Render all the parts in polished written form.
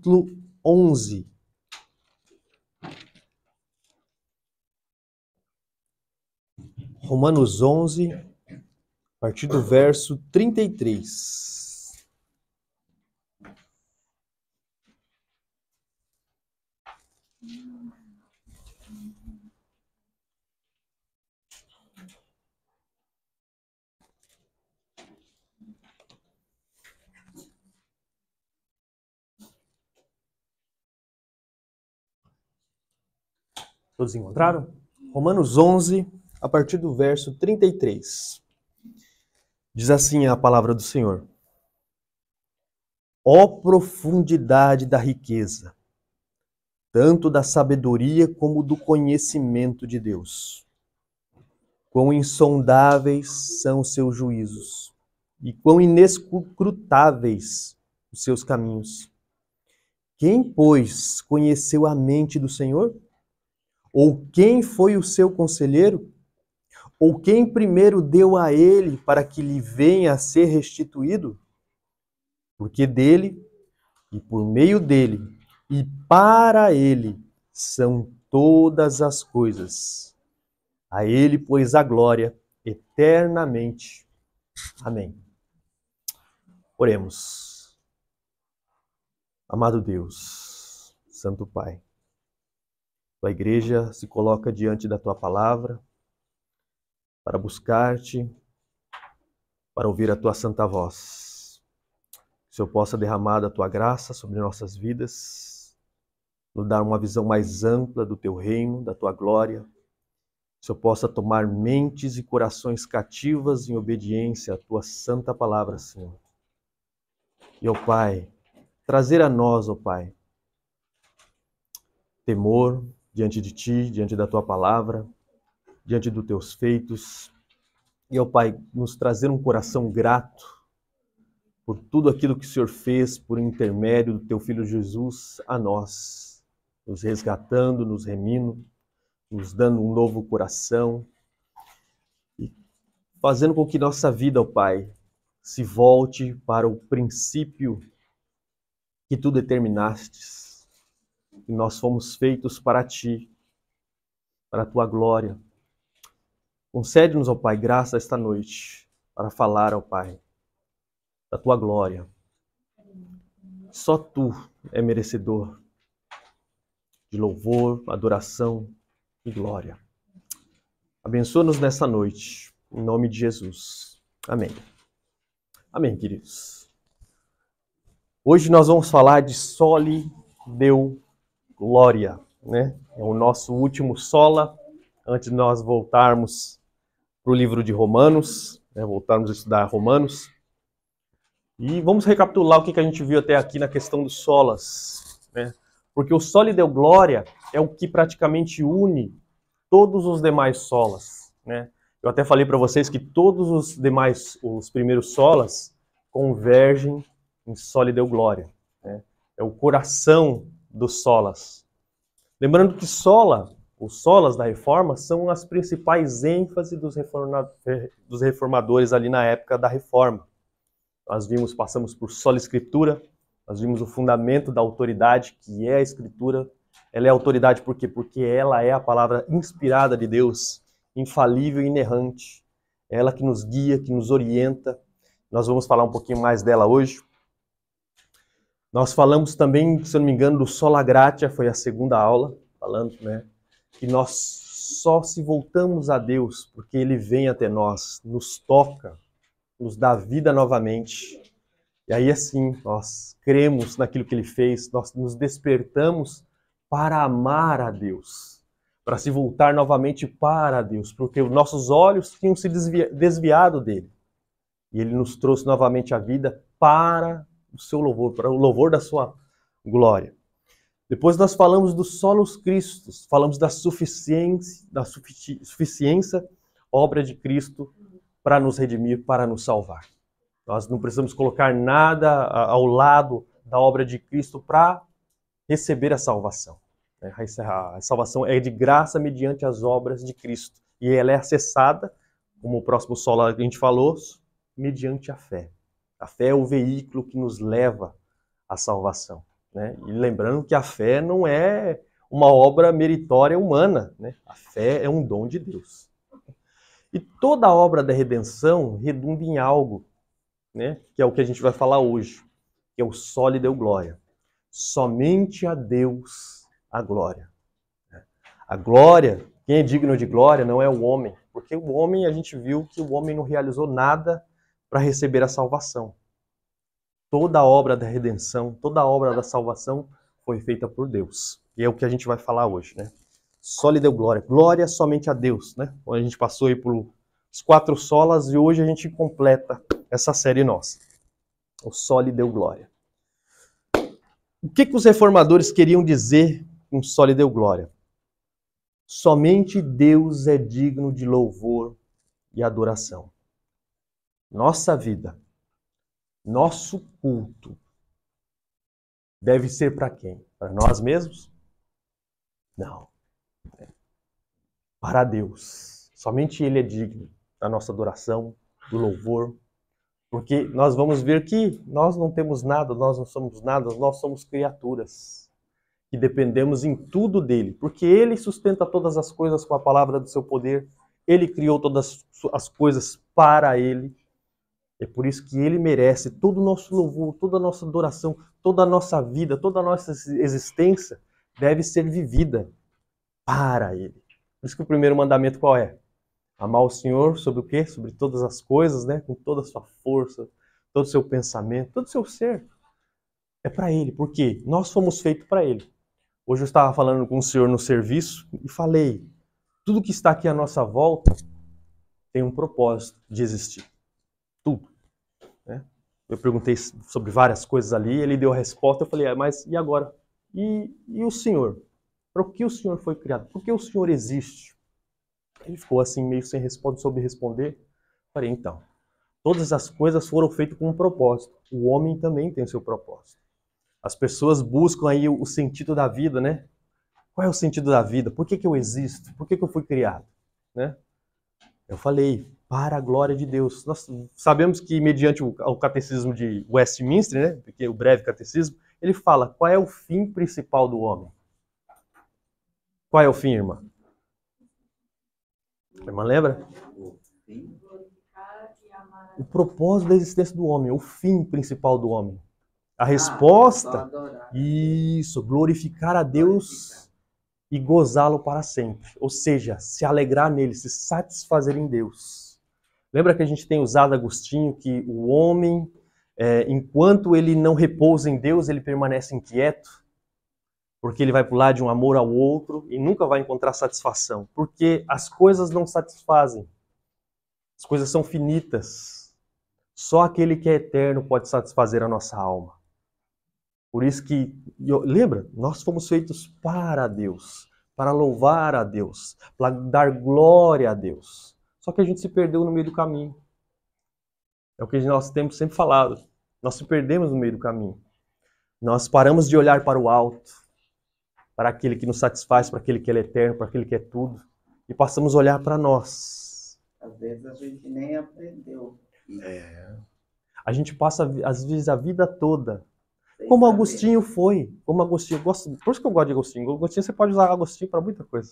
capítulo 11. Romanos 11, a partir do verso 33. Todos encontraram? Romanos 11, a partir do verso 33. Diz assim a palavra do Senhor: Ó profundidade da riqueza, tanto da sabedoria como do conhecimento de Deus. Quão insondáveis são os seus juízos, e quão inescrutáveis os seus caminhos. Quem, pois, conheceu a mente do Senhor? Ou quem foi o seu conselheiro? Ou quem primeiro deu a ele para que lhe venha a ser restituído? Porque dele, e por meio dele, e para ele são todas as coisas. A ele, pois, a glória eternamente. Amém. Oremos. Amado Deus, Santo Pai, tua igreja se coloca diante da tua palavra para buscar-te, para ouvir a tua santa voz. Que o Senhor possa derramar a tua graça sobre nossas vidas, nos dar uma visão mais ampla do teu reino, da tua glória. Que o Senhor possa tomar mentes e corações cativas em obediência à tua santa palavra, Senhor. E, ó Pai, trazer a nós, ó Pai, temor diante de ti, diante da tua palavra, diante dos teus feitos. E, ó Pai, nos trazer um coração grato por tudo aquilo que o Senhor fez por intermédio do teu Filho Jesus a nós, nos resgatando, nos remindo, nos dando um novo coração e fazendo com que nossa vida, ó Pai, se volte para o princípio que tu determinastes. E nós fomos feitos para ti, para a tua glória. Concede-nos, ó Pai, graça esta noite para falar, ó Pai, da tua glória. Só tu é merecedor de louvor, adoração e glória. Abençoa-nos nessa noite, em nome de Jesus. Amém. Amém, queridos. Hoje nós vamos falar de Soli Deo Gloria, né? É o nosso último sola, antes de nós voltarmos para o livro de Romanos, né? Voltarmos a estudar Romanos. E vamos recapitular o que a gente viu até aqui na questão dos solas, né? Porque o Soli Deo Gloria é o que praticamente une todos os demais solas, né? Eu até falei para vocês que todos os demais, os primeiros solas, convergem em Soli Deo Gloria, né? É o coração dos solas. Lembrando que os solas da Reforma, são as principais ênfases dos reformadores ali na época da Reforma. Nós passamos por sola Escritura, nós vimos o fundamento da autoridade, que é a Escritura. Ela é autoridade por quê? Porque ela é a palavra inspirada de Deus, infalível e inerrante. É ela que nos guia, que nos orienta. Nós vamos falar um pouquinho mais dela hoje. Nós falamos também, se eu não me engano, do Sola Gratia, foi a segunda aula, falando, né, que nós só se voltamos a Deus porque Ele vem até nós, nos toca, nos dá vida novamente. E aí assim, nós cremos naquilo que Ele fez, nós nos despertamos para amar a Deus, para se voltar novamente para Deus, porque os nossos olhos tinham se desviado dele. E Ele nos trouxe novamente a vida para o seu louvor, para o louvor da sua glória. Depois nós falamos do solos Christus, falamos da suficiência obra de Cristo para nos redimir, para nos salvar. Nós não precisamos colocar nada ao lado da obra de Cristo para receber a salvação. A salvação é de graça mediante as obras de Cristo. E ela é acessada, como o próximo solo que a gente falou, mediante a fé. A fé é o veículo que nos leva à salvação. né? E lembrando que a fé não é uma obra meritória humana, né? A fé é um dom de Deus. E toda a obra da redenção redunda em algo, né? Que é o que a gente vai falar hoje, que é o soli deu glória. Somente a Deus a glória. A glória, quem é digno de glória não é o homem, porque o homem, a gente viu que o homem não realizou nada para receber a salvação. Toda a obra da redenção, toda a obra da salvação foi feita por Deus. E é o que a gente vai falar hoje, né? Só lhe deu glória. Glória somente a Deus, né? A gente passou aí por os 4 solas e hoje a gente completa essa série nossa. O só lhe deu glória. O que os reformadores queriam dizer com só lhe deu glória? Somente Deus é digno de louvor e adoração. Nossa vida, nosso culto, deve ser para quem? Para nós mesmos? Não. Para Deus. Somente Ele é digno da nossa adoração, do louvor. Porque nós vamos ver que nós não temos nada, nós não somos nada, nós somos criaturas. Que dependemos em tudo dele. Porque Ele sustenta todas as coisas com a palavra do seu poder. Ele criou todas as coisas para Ele. É por isso que Ele merece todo o nosso louvor, toda a nossa adoração, toda a nossa vida, toda a nossa existência deve ser vivida para Ele. Por isso que o primeiro mandamento qual é? Amar o Senhor sobre o quê? Sobre todas as coisas, né? Com toda a sua força, todo o seu pensamento, todo o seu ser. É para Ele, porque nós fomos feitos para Ele. Hoje eu estava falando com o Senhor no serviço e falei, tudo que está aqui à nossa volta tem um propósito de existir. Tudo. Né? Eu perguntei sobre várias coisas ali, ele deu a resposta, eu falei, mas e agora? E o Senhor? Para o que o Senhor foi criado? Por que o Senhor existe? Ele ficou assim, meio sem responder, soube responder. Eu falei, então, todas as coisas foram feitas com um propósito. O homem também tem o seu propósito. As pessoas buscam aí o sentido da vida, né? Qual é o sentido da vida? Por que eu existo? Por que eu fui criado? Né? Eu falei, para a glória de Deus. Nós sabemos que, mediante o catecismo de Westminster, né, que é o breve catecismo, ele fala qual é o fim principal do homem. Qual é o fim, irmã? A irmã lembra? O propósito da existência do homem, o fim principal do homem. A resposta, isso, glorificar a Deus e gozá-lo para sempre. Ou seja, se alegrar nele, se satisfazer em Deus. Lembra que a gente tem usado Agostinho que o homem, enquanto ele não repousa em Deus, ele permanece inquieto, porque ele vai pular de um amor ao outro e nunca vai encontrar satisfação, porque as coisas não satisfazem. As coisas são finitas. Só aquele que é eterno pode satisfazer a nossa alma. Por isso que, lembra, nós fomos feitos para Deus, para louvar a Deus, para dar glória a Deus. Só que a gente se perdeu no meio do caminho. É o que nós temos sempre falado. Nós se perdemos no meio do caminho. Nós paramos de olhar para o alto, para aquele que nos satisfaz, para aquele que é eterno, para aquele que é tudo, e passamos a olhar para nós. Às vezes a gente nem aprendeu. A gente passa, às vezes, a vida toda. Como Agostinho foi. Como Agostinho. Por isso que eu gosto de Agostinho. Agostinho, você pode usar Agostinho para muita coisa.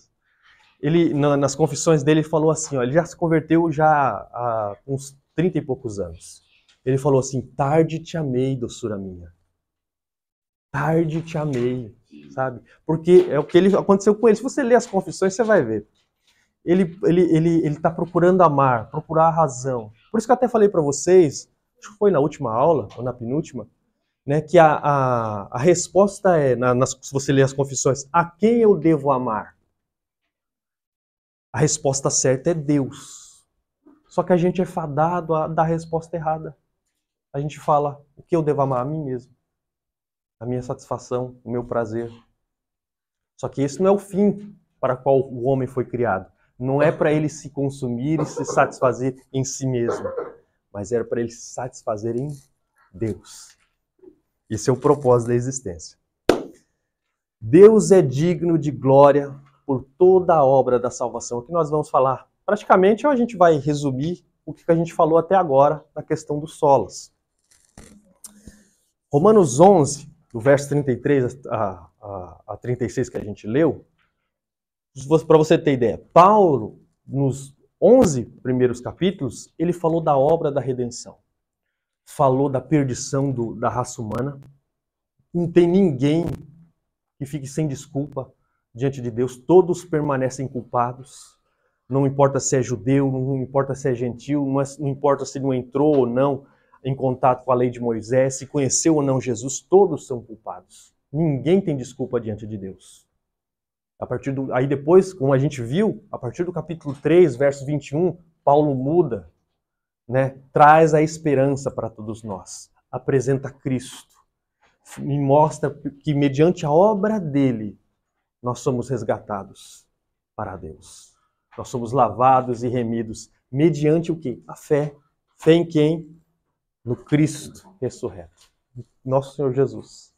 Ele, nas confissões dele, falou assim, ó, ele já se converteu já há uns 30 e poucos anos. Ele falou assim, tarde te amei, doçura minha. Tarde te amei, sabe? Porque é o que aconteceu com ele. Se você ler as confissões, você vai ver. Ele está procurando amar, procurar a razão. Por isso que eu até falei para vocês, acho que foi na última aula, ou na penúltima, né, que a resposta é, se você ler as confissões, a quem eu devo amar? A resposta certa é Deus. Só que a gente é fadado a dar a resposta errada. A gente fala, o que eu devo amar? A mim mesmo. A minha satisfação, o meu prazer. Só que esse não é o fim para qual o homem foi criado. Não é para ele se consumir e se satisfazer em si mesmo, mas era para ele se satisfazer em Deus. Esse é o propósito da existência. Deus é digno de glória por toda a obra da salvação. O que nós vamos falar? Praticamente a gente vai resumir o que a gente falou até agora na questão dos solas. Romanos 11, do verso 33 a 36 que a gente leu, para você ter ideia, Paulo, nos 11 primeiros capítulos, ele falou da obra da redenção. Falou da perdição da raça humana. Não tem ninguém que fique sem desculpa diante de Deus. Todos permanecem culpados. Não importa se é judeu, não importa se é gentil, não importa se não entrou ou não em contato com a lei de Moisés, se conheceu ou não Jesus, todos são culpados. Ninguém tem desculpa diante de Deus. Aí depois, como a gente viu, a partir do capítulo 3, verso 21, Paulo muda, né? Traz a esperança para todos nós. Apresenta Cristo. E mostra que mediante a obra dele, nós somos resgatados para Deus. Nós somos lavados e remidos mediante o quê? A fé. Fé em quem? No Cristo ressurreto. Nosso Senhor Jesus.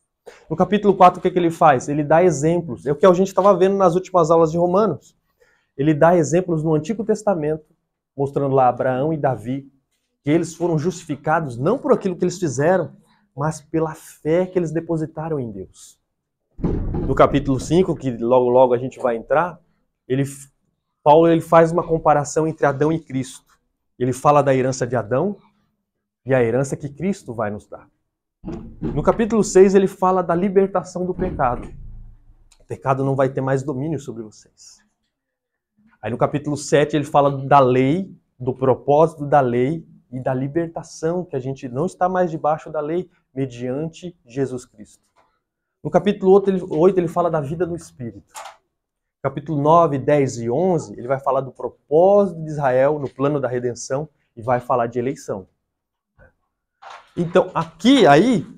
No capítulo 4, o que ele faz? Ele dá exemplos. É o que a gente estava vendo nas últimas aulas de Romanos. Ele dá exemplos no Antigo Testamento, mostrando lá Abraão e Davi, que eles foram justificados não por aquilo que eles fizeram, mas pela fé que eles depositaram em Deus. No capítulo 5, que logo a gente vai entrar, Paulo ele faz uma comparação entre Adão e Cristo. Ele fala da herança de Adão e a herança que Cristo vai nos dar. No capítulo 6, ele fala da libertação do pecado. O pecado não vai ter mais domínio sobre vocês. Aí no capítulo 7, ele fala da lei, do propósito da lei e da libertação, que a gente não está mais debaixo da lei, mediante Jesus Cristo. No capítulo 8, ele fala da vida no Espírito. Capítulo 9, 10 e 11, ele vai falar do propósito de Israel no plano da redenção e vai falar de eleição. Então,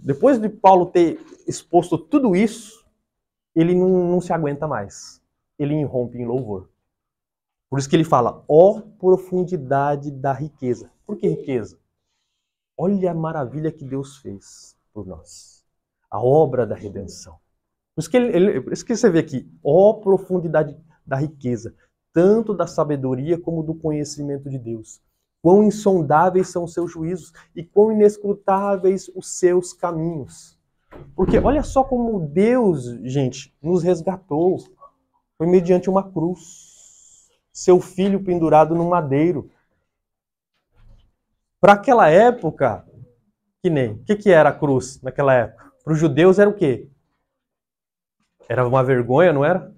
depois de Paulo ter exposto tudo isso, ele não se aguenta mais. Ele irrompe em louvor. Por isso que ele fala, ó profundidade da riqueza. Por que riqueza? Olha a maravilha que Deus fez por nós. A obra da redenção. Por isso que você vê aqui, ó profundidade da riqueza, tanto da sabedoria como do conhecimento de Deus. Quão insondáveis são os seus juízos e quão inescrutáveis os seus caminhos. Porque olha só como Deus, gente, nos resgatou. Foi mediante uma cruz. Seu filho pendurado no madeiro. Para aquela época, o que era a cruz naquela época? Para os judeus era o quê? Era uma vergonha, não era?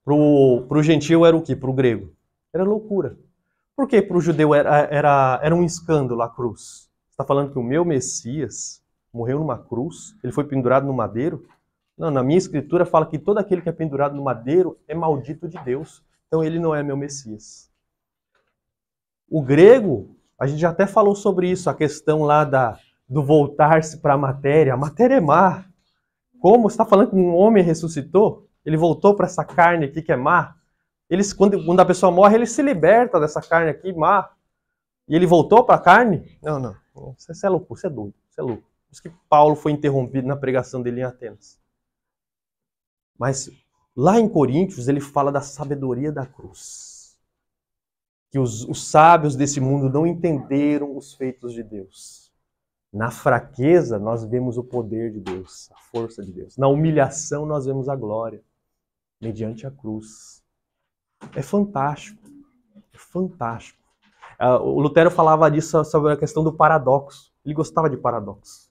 Para o gentil era o quê? Para o grego? Era loucura. Por que para o judeu era um escândalo a cruz? Você está falando que o meu Messias morreu numa cruz? Ele foi pendurado no madeiro? Não, na minha escritura fala que todo aquele que é pendurado no madeiro é maldito de Deus. Então ele não é meu Messias. O grego, a gente já até falou sobre isso, a questão lá do voltar-se para a matéria. A matéria é má. Como? Você está falando que um homem ressuscitou? Ele voltou para essa carne aqui que é má? Quando a pessoa morre, ele se liberta dessa carne aqui má. E ele voltou para a carne? Não. Você é louco, você é doido, você é louco. Por isso que Paulo foi interrompido na pregação dele em Atenas. Mas lá em Coríntios, ele fala da sabedoria da cruz. Que os sábios desse mundo não entenderam os feitos de Deus. Na fraqueza, nós vemos o poder de Deus, a força de Deus. Na humilhação, nós vemos a glória, mediante a cruz. É fantástico. É fantástico. O Lutero falava disso sobre a questão do paradoxo. Ele gostava de paradoxo.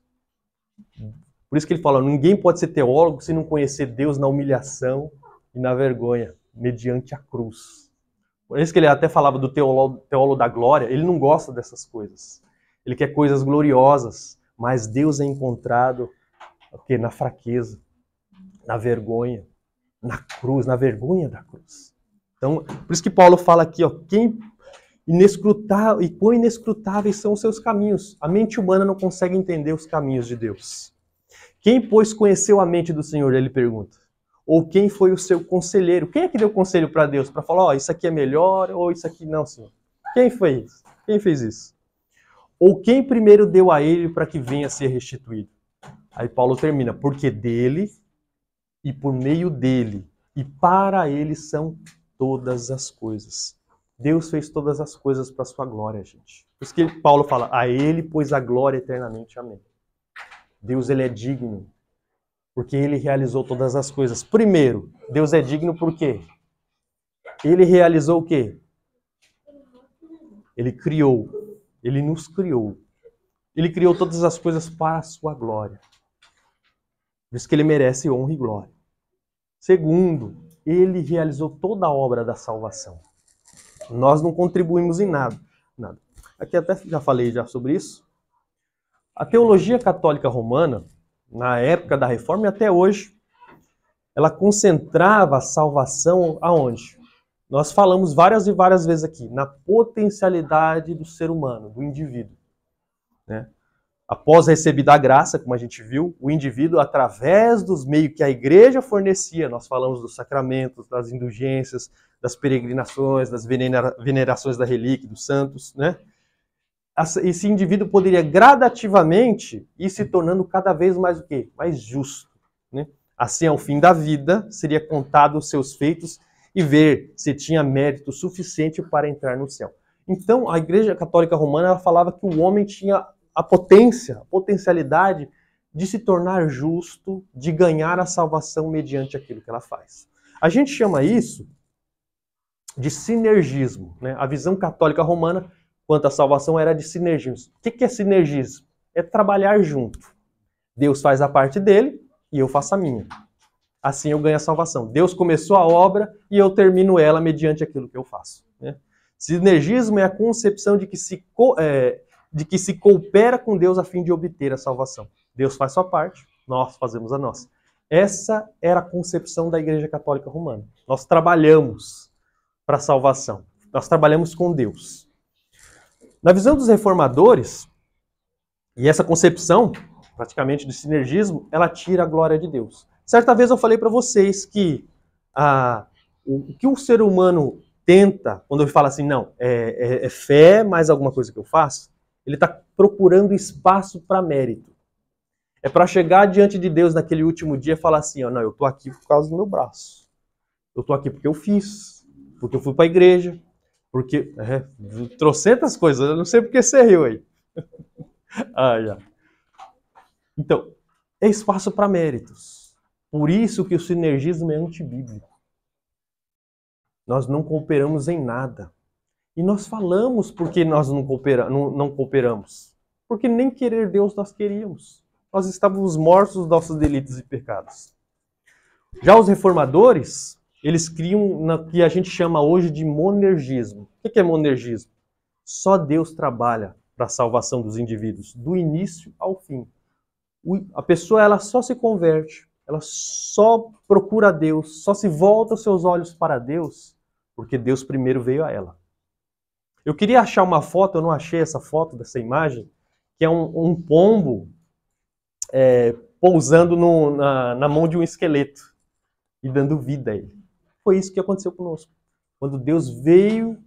Por isso que ele fala, ninguém pode ser teólogo se não conhecer Deus na humilhação e na vergonha, mediante a cruz. Por isso que ele até falava do teólogo da glória. Ele não gosta dessas coisas. Ele quer coisas gloriosas. Mas Deus é encontrado na fraqueza, na vergonha, na cruz, na vergonha da cruz. Então, por isso que Paulo fala aqui, quão inescrutáveis são os seus caminhos. A mente humana não consegue entender os caminhos de Deus. Quem, pois, conheceu a mente do Senhor? Ele pergunta. Ou quem foi o seu conselheiro? Quem é que deu conselho para Deus? Para falar, isso aqui é melhor, ou isso aqui não, Senhor. Quem foi isso? Quem fez isso? Ou quem primeiro deu a ele para que venha a ser restituído? Aí Paulo termina, porque dele, e por meio dele, e para ele são todas as coisas. Deus fez todas as coisas para a sua glória, gente. Por isso que Paulo fala, a ele, pois a glória eternamente. Amém. Deus ele é digno, porque ele realizou todas as coisas. Primeiro, Deus é digno por quê? Ele realizou o quê? Ele criou, ele nos criou. Ele criou todas as coisas para a sua glória. Por isso que ele merece honra e glória. Segundo, ele realizou toda a obra da salvação. Nós não contribuímos em nada. Aqui até já falei sobre isso. A teologia católica romana, na época da Reforma e até hoje, ela concentrava a salvação aonde? Nós falamos várias e várias vezes aqui, na potencialidade do ser humano, do indivíduo. Né? Após receber a graça, como a gente viu, o indivíduo, através dos meios que a igreja fornecia, nós falamos dos sacramentos, das indulgências, das peregrinações, das venerações da relíquia, dos santos, né? Esse indivíduo poderia gradativamente ir se tornando cada vez mais o quê? Mais justo. Né? Assim, ao fim da vida, seria contado os seus feitos e ver se tinha mérito suficiente para entrar no céu. Então, a Igreja Católica Romana ela falava que o homem tinha a potencialidade de se tornar justo, de ganhar a salvação mediante aquilo que ela faz. A gente chama isso de sinergismo. Né? A visão católica romana quanto à salvação era de sinergismo. O que é sinergismo? É trabalhar junto. Deus faz a parte dele e eu faço a minha. Assim eu ganho a salvação. Deus começou a obra e eu termino ela mediante aquilo que eu faço. Né? Sinergismo é a concepção de que se coopera com Deus a fim de obter a salvação. Deus faz sua parte, nós fazemos a nossa. Essa era a concepção da Igreja Católica Romana. Nós trabalhamos para a salvação. Nós trabalhamos com Deus. Na visão dos reformadores, e essa concepção, praticamente, de sinergismo, ela tira a glória de Deus. Certa vez eu falei para vocês que o que o ser humano tenta, quando ele fala assim, não, é fé mais alguma coisa que eu faço, ele está procurando espaço para mérito. É para chegar diante de Deus naquele último dia e falar assim, ó, não, eu estou aqui por causa do meu braço. Eu estou aqui porque eu fiz, porque eu fui para a igreja, porque... trocentas coisas, eu não sei porque você riu aí. Então, é espaço para méritos. Por isso que o sinergismo é antibíblico. Nós não cooperamos em nada. E nós falamos porque nós não cooperamos. Porque nem querer Deus nós queríamos. Nós estávamos mortos dos nossos delitos e pecados. Já os reformadores, eles criam o que a gente chama hoje de monergismo. O que é monergismo? Só Deus trabalha para a salvação dos indivíduos, do início ao fim. A pessoa ela só se converte, ela só procura Deus, só se volta os seus olhos para Deus, porque Deus primeiro veio a ela. Eu queria achar uma foto, eu não achei essa foto dessa imagem, que é um pombo pousando na mão de um esqueleto e dando vida a ele. Foi isso que aconteceu conosco. Quando Deus veio,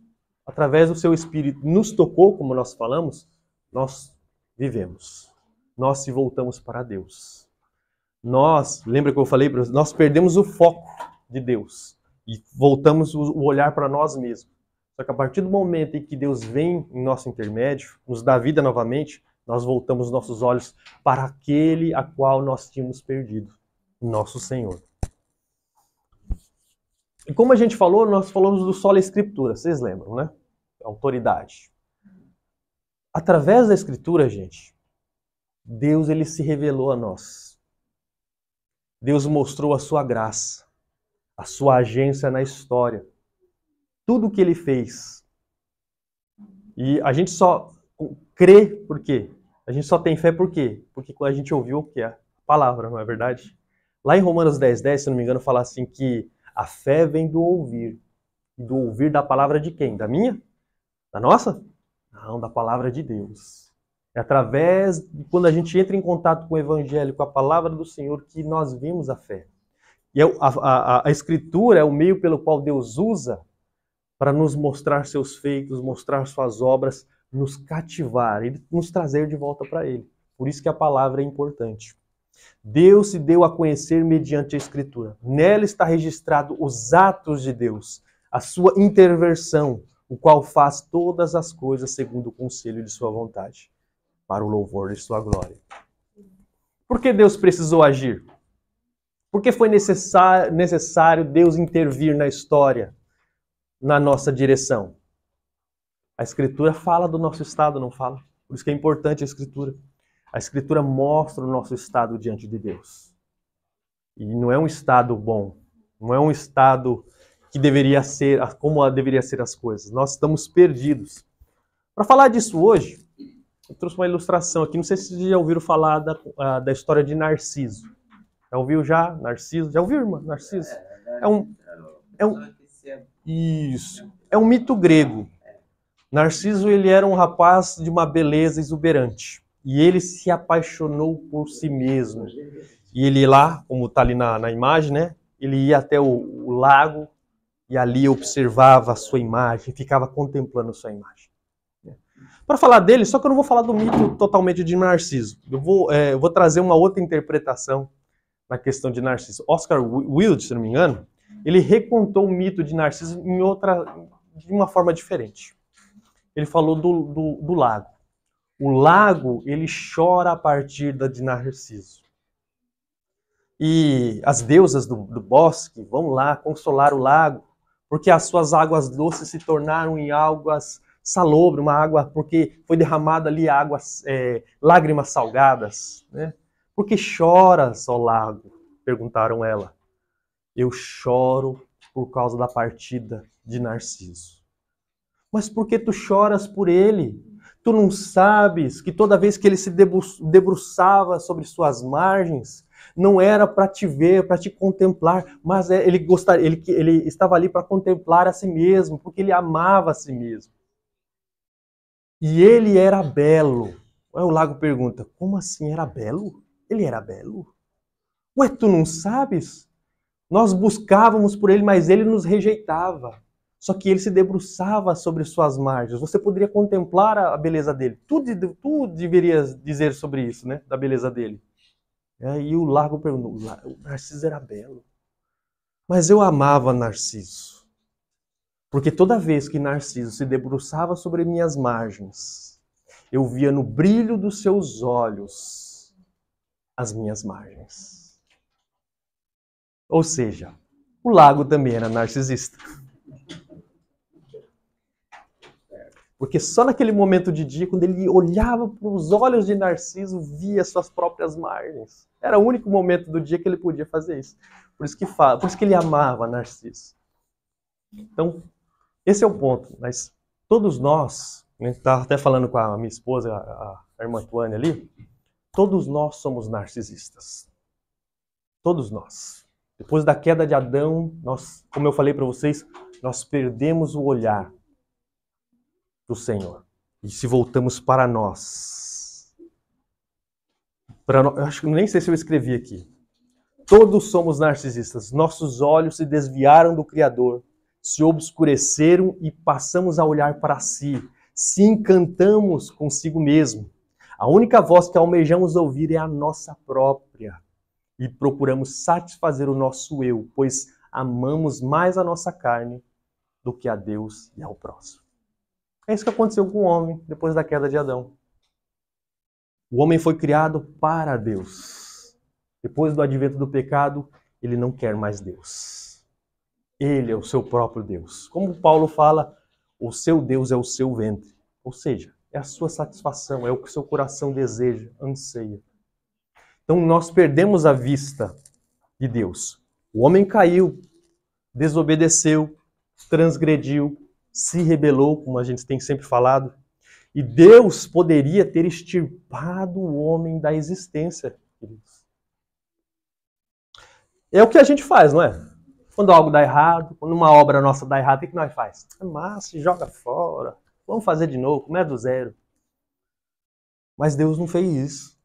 através do seu Espírito, nos tocou, como nós falamos, nós vivemos. Nós se voltamos para Deus. Lembra que eu falei para vocês? Nós perdemos o foco de Deus e voltamos o olhar para nós mesmos. Só que a partir do momento em que Deus vem em nosso intermédio, nos dá vida novamente, nós voltamos nossos olhos para aquele a qual nós tínhamos perdido, nosso Senhor. E como a gente falou, nós falamos do sola escritura, vocês lembram, né? Autoridade. Através da escritura, gente, Deus ele se revelou a nós. Deus mostrou a sua graça, a sua agência na história. Tudo o que ele fez. E a gente só crê por quê? A gente só tem fé por quê? Porque quando a gente ouviu o que é a palavra, não é verdade? Lá em Romanos 10:10, se não me engano, fala assim que a fé vem do ouvir. Do ouvir da palavra de quem? Da minha? Da nossa? Não, da palavra de Deus. É através de quando a gente entra em contato com o Evangelho, com a palavra do Senhor, que nós vimos a fé. E a Escritura é o meio pelo qual Deus usa para nos mostrar seus feitos, mostrar suas obras, nos cativar e nos trazer de volta para Ele. Por isso que a palavra é importante. Deus se deu a conhecer mediante a Escritura. Nela está registrado os atos de Deus, a sua intervenção, o qual faz todas as coisas segundo o conselho de sua vontade, para o louvor de sua glória. Por que Deus precisou agir? Por que foi necessário Deus intervir na história, na nossa direção? A Escritura fala do nosso estado, não fala? Por isso que é importante a Escritura. A Escritura mostra o nosso estado diante de Deus. E não é um estado bom. Não é um estado que deveria ser, como deveria ser as coisas. Nós estamos perdidos. Para falar disso hoje, eu trouxe uma ilustração aqui. Não sei se vocês já ouviram falar da história de Narciso. Já ouviu já? Narciso? Já ouviu, irmã? Narciso? Isso. É um mito grego. Narciso, ele era um rapaz de uma beleza exuberante. E ele se apaixonou por si mesmo. E ele lá, como está ali na imagem, né? Ele ia até o lago e ali observava a sua imagem, ficava contemplando a sua imagem. Para falar dele, só que eu não vou falar do mito totalmente de Narciso. Eu vou trazer uma outra interpretação na questão de Narciso. Oscar Wilde, se não me engano, ele recontou o mito de Narciso de uma forma diferente. Ele falou do lago. O lago, ele chora a partir de Narciso. E as deusas do bosque vão lá consolar o lago, porque as suas águas doces se tornaram em águas salobres, uma água, porque foi derramada ali lágrimas salgadas. Né? Por que choras, ó lago? Perguntaram ela. Eu choro por causa da partida de Narciso. Mas por que tu choras por ele? Tu não sabes que toda vez que ele se debruçava sobre suas margens, não era para te ver, para te contemplar, mas ele estava ali para contemplar a si mesmo, porque ele amava a si mesmo. E ele era belo. Aí o lago pergunta, como assim era belo? Ele era belo? Ué, tu não sabes? Nós buscávamos por ele, mas ele nos rejeitava. Só que ele se debruçava sobre suas margens. Você poderia contemplar a beleza dele. Tu deverias dizer sobre isso, né? Da beleza dele. E o lago perguntou, o Narciso era belo. Mas eu amava Narciso. Porque toda vez que Narciso se debruçava sobre minhas margens, eu via no brilho dos seus olhos as minhas margens. Ou seja, o lago também era narcisista. Porque só naquele momento de dia, quando ele olhava para os olhos de Narciso, via suas próprias margens. Era o único momento do dia que ele podia fazer isso. Por isso que ele amava Narciso. Então, esse é o ponto. Mas todos nós, estava até falando com a minha esposa, a irmã Tuane ali, todos nós somos narcisistas. Todos nós. Depois da queda de Adão, nós, como eu falei para vocês, nós perdemos o olhar do Senhor. E se voltamos para nós. Eu acho que nem sei se eu escrevi aqui. Todos somos narcisistas. Nossos olhos se desviaram do Criador, se obscureceram e passamos a olhar para si. Se encantamos consigo mesmo. A única voz que almejamos ouvir é a nossa própria. E procuramos satisfazer o nosso eu, pois amamos mais a nossa carne do que a Deus e ao próximo. É isso que aconteceu com o homem depois da queda de Adão. O homem foi criado para Deus. Depois do advento do pecado, ele não quer mais Deus. Ele é o seu próprio Deus. Como Paulo fala, o seu Deus é o seu ventre. Ou seja, é a sua satisfação, é o que o seu coração deseja, anseia. Então nós perdemos a vista de Deus. O homem caiu, desobedeceu, transgrediu, se rebelou, como a gente tem sempre falado. E Deus poderia ter extirpado o homem da existência. É o que a gente faz, não é? Quando algo dá errado, quando uma obra nossa dá errado, o que nós faz? Amassa, joga fora. Vamos fazer de novo, começa do zero. Mas Deus não fez isso.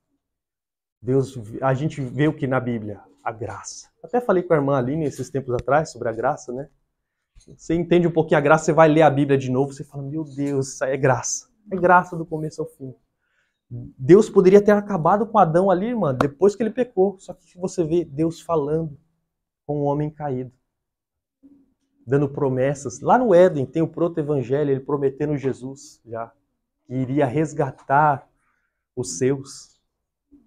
A gente vê o que na Bíblia? A graça. Até falei com a irmã Aline esses tempos atrás sobre a graça, né? Você entende um pouquinho a graça, você vai ler a Bíblia de novo, você fala, meu Deus, isso aí é graça. É graça do começo ao fim. Deus poderia ter acabado com Adão ali, irmã, depois que ele pecou. Só que você vê Deus falando com o homem caído. Dando promessas. Lá no Éden tem o proto-evangelho, ele prometendo Jesus já. Que iria resgatar os seus.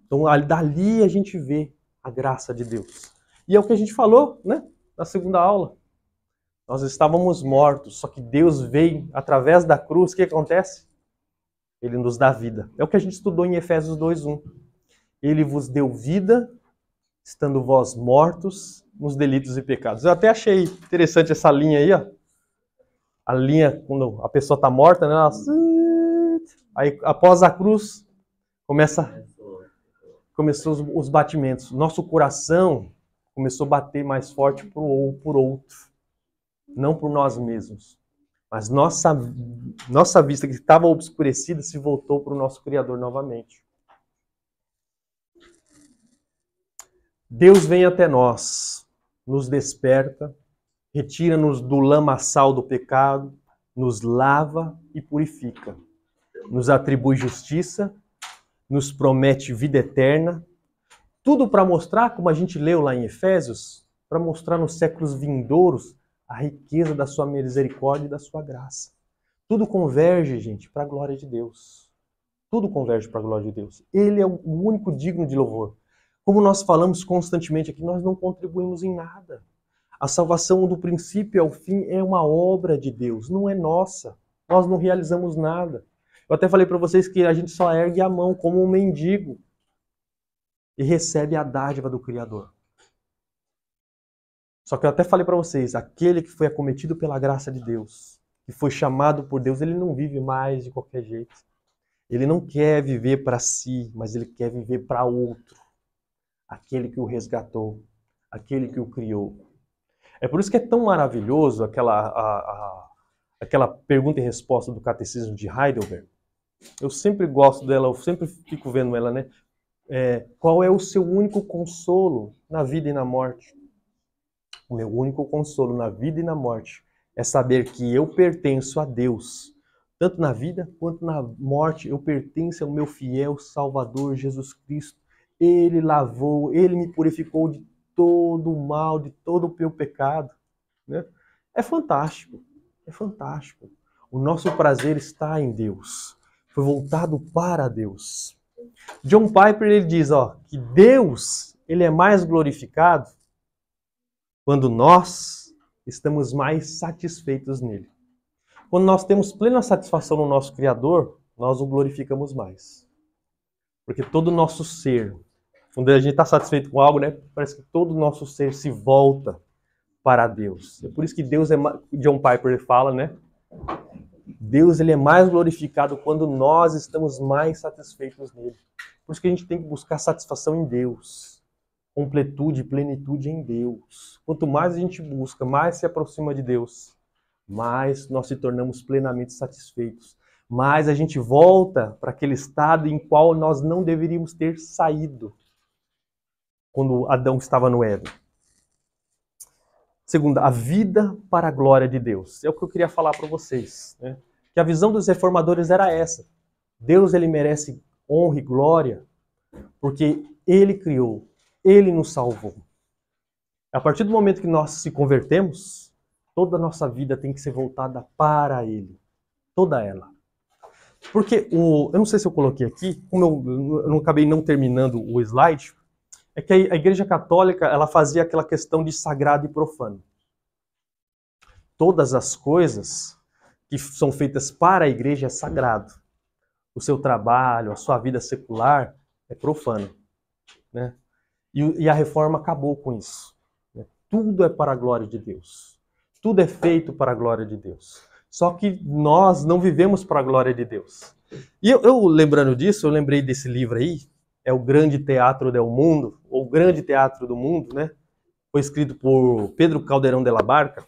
Então, dali a gente vê a graça de Deus. E é o que a gente falou, né, na segunda aula. Nós estávamos mortos, só que Deus veio através da cruz. O que acontece? Ele nos dá vida. É o que a gente estudou em Efésios 2:1. Ele vos deu vida, estando vós mortos nos delitos e pecados. Eu até achei interessante essa linha aí, ó. A linha, quando a pessoa está morta, né? Aí, após a cruz, começou os batimentos. Nosso coração começou a bater mais forte por outro, não por nós mesmos. Mas nossa vista, que estava obscurecida, se voltou para o nosso Criador novamente. Deus vem até nós, nos desperta, retira-nos do lamaçal do pecado, nos lava e purifica. Nos atribui justiça, nos promete vida eterna. Tudo para mostrar, como a gente leu lá em Efésios, para mostrar nos séculos vindouros a riqueza da sua misericórdia e da sua graça. Tudo converge, gente, para a glória de Deus. Tudo converge para a glória de Deus. Ele é o único digno de louvor. Como nós falamos constantemente aqui, nós não contribuímos em nada. A salvação do princípio ao fim é uma obra de Deus, não é nossa. Nós não realizamos nada. Eu até falei para vocês que a gente só ergue a mão como um mendigo e recebe a dádiva do Criador. Só que eu até falei para vocês, aquele que foi acometido pela graça de Deus, que foi chamado por Deus, ele não vive mais de qualquer jeito. Ele não quer viver para si, mas ele quer viver para outro. Aquele que o resgatou, aquele que o criou. É por isso que é tão maravilhoso aquela pergunta e resposta do Catecismo de Heidelberg. Eu sempre gosto dela, eu sempre fico vendo ela, né? Qual é o seu único consolo na vida e na morte? O meu único consolo na vida e na morte é saber que eu pertenço a Deus. Tanto na vida quanto na morte, eu pertenço ao meu fiel Salvador Jesus Cristo. Ele lavou, ele me purificou de todo o mal, de todo o meu pecado. Né? É fantástico, é fantástico. O nosso prazer está em Deus. Foi voltado para Deus. John Piper ele diz que Deus ele é mais glorificado quando nós estamos mais satisfeitos nele. Quando nós temos plena satisfação no nosso Criador, nós o glorificamos mais. Porque todo o nosso ser, quando a gente está satisfeito com algo, né, parece que todo o nosso ser se volta para Deus. É por isso que Deus John Piper fala, né? Deus ele é mais glorificado quando nós estamos mais satisfeitos nele. Por isso que a gente tem que buscar satisfação em Deus. Completude e plenitude em Deus. Quanto mais a gente busca, mais se aproxima de Deus, mais nós se tornamos plenamente satisfeitos. Mais a gente volta para aquele estado em qual nós não deveríamos ter saído quando Adão estava no Éden. Segunda, a vida para a glória de Deus. É o que eu queria falar para vocês. Né? Que a visão dos reformadores era essa. Deus ele merece honra e glória porque ele criou, ele nos salvou. A partir do momento que nós se convertemos, toda a nossa vida tem que ser voltada para ele. Toda ela. Porque, eu não sei se eu coloquei aqui, como eu não acabei não terminando o slide, é que a Igreja Católica ela fazia aquela questão de sagrado e profano. Todas as coisas que são feitas para a Igreja é sagrado. O seu trabalho, a sua vida secular é profano. Né? E a Reforma acabou com isso. Né? Tudo é para a glória de Deus. Tudo é feito para a glória de Deus. Só que nós não vivemos para a glória de Deus. E eu lembrando disso, eu lembrei desse livro aí, é o Grande Teatro del Mundo, ou o Grande Teatro do Mundo, né? Foi escrito por Pedro Calderón de la Barca.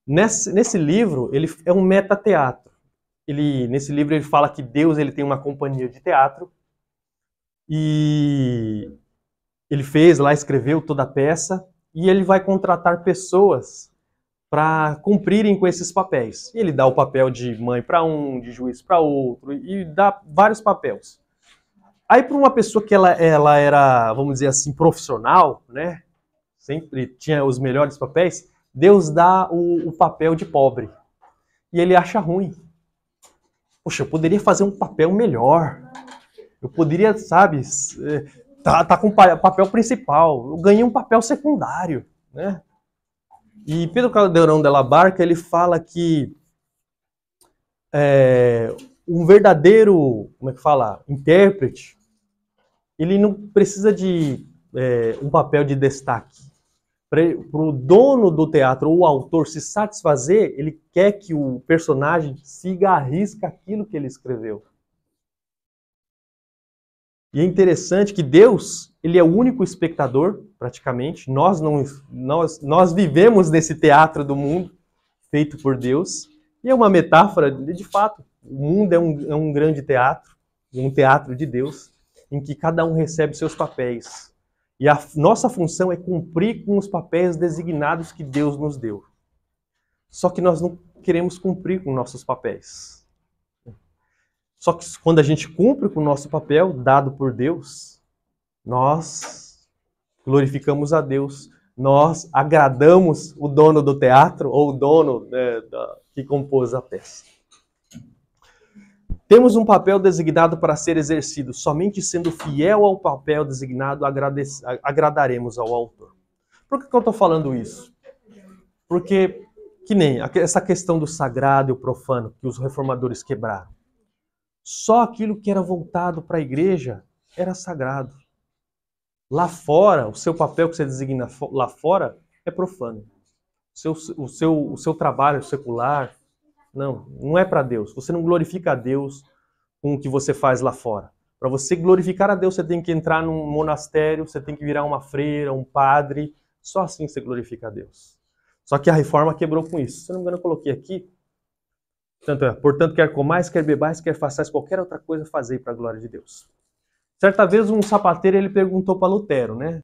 Nesse livro, ele é um metateatro. Nesse livro ele fala que Deus ele tem uma companhia de teatro e ele escreveu toda a peça e ele vai contratar pessoas para cumprirem com esses papéis. E ele dá o papel de mãe para um, de juiz para outro, e dá vários papéis. Aí para uma pessoa que ela era, vamos dizer assim, profissional, né? Sempre tinha os melhores papéis, Deus dá o papel de pobre. E ele acha ruim. Poxa, eu poderia fazer um papel melhor. Eu poderia, sabe, tá com o papel principal. Eu ganhei um papel secundário, né? E Pedro Caldeirão de la Barca, ele fala que um verdadeiro, como é que fala, intérprete, ele não precisa de um papel de destaque. Para o dono do teatro ou o autor se satisfazer, ele quer que o personagem siga à risca aquilo que ele escreveu. E é interessante que Deus, ele é o único espectador, praticamente. Nós vivemos nesse teatro do mundo, feito por Deus. E é uma metáfora, de fato, o mundo é um grande teatro, um teatro de Deus, em que cada um recebe seus papéis. E a nossa função é cumprir com os papéis designados que Deus nos deu. Só que nós não queremos cumprir com nossos papéis. Só que quando a gente cumpre com o nosso papel dado por Deus, nós glorificamos a Deus, nós agradamos o dono do teatro ou o dono que compôs a peça. Temos um papel designado para ser exercido. Somente sendo fiel ao papel designado agradaremos ao autor. Por que eu estou falando isso? Porque, que nem essa questão do sagrado e o profano que os reformadores quebraram. Só aquilo que era voltado para a igreja era sagrado. Lá fora, o seu papel que você designa lá fora é profano. O seu trabalho secular, não é para Deus. Você não glorifica a Deus com o que você faz lá fora. Para você glorificar a Deus, você tem que entrar num monastério, você tem que virar uma freira, um padre. Só assim você glorifica a Deus. Só que a reforma quebrou com isso. Se não me engano, eu coloquei aqui. Portanto, quer comais, quer bebais, quer façais qualquer outra coisa, fazei para a glória de Deus. Certa vez um sapateiro ele perguntou para Lutero, né?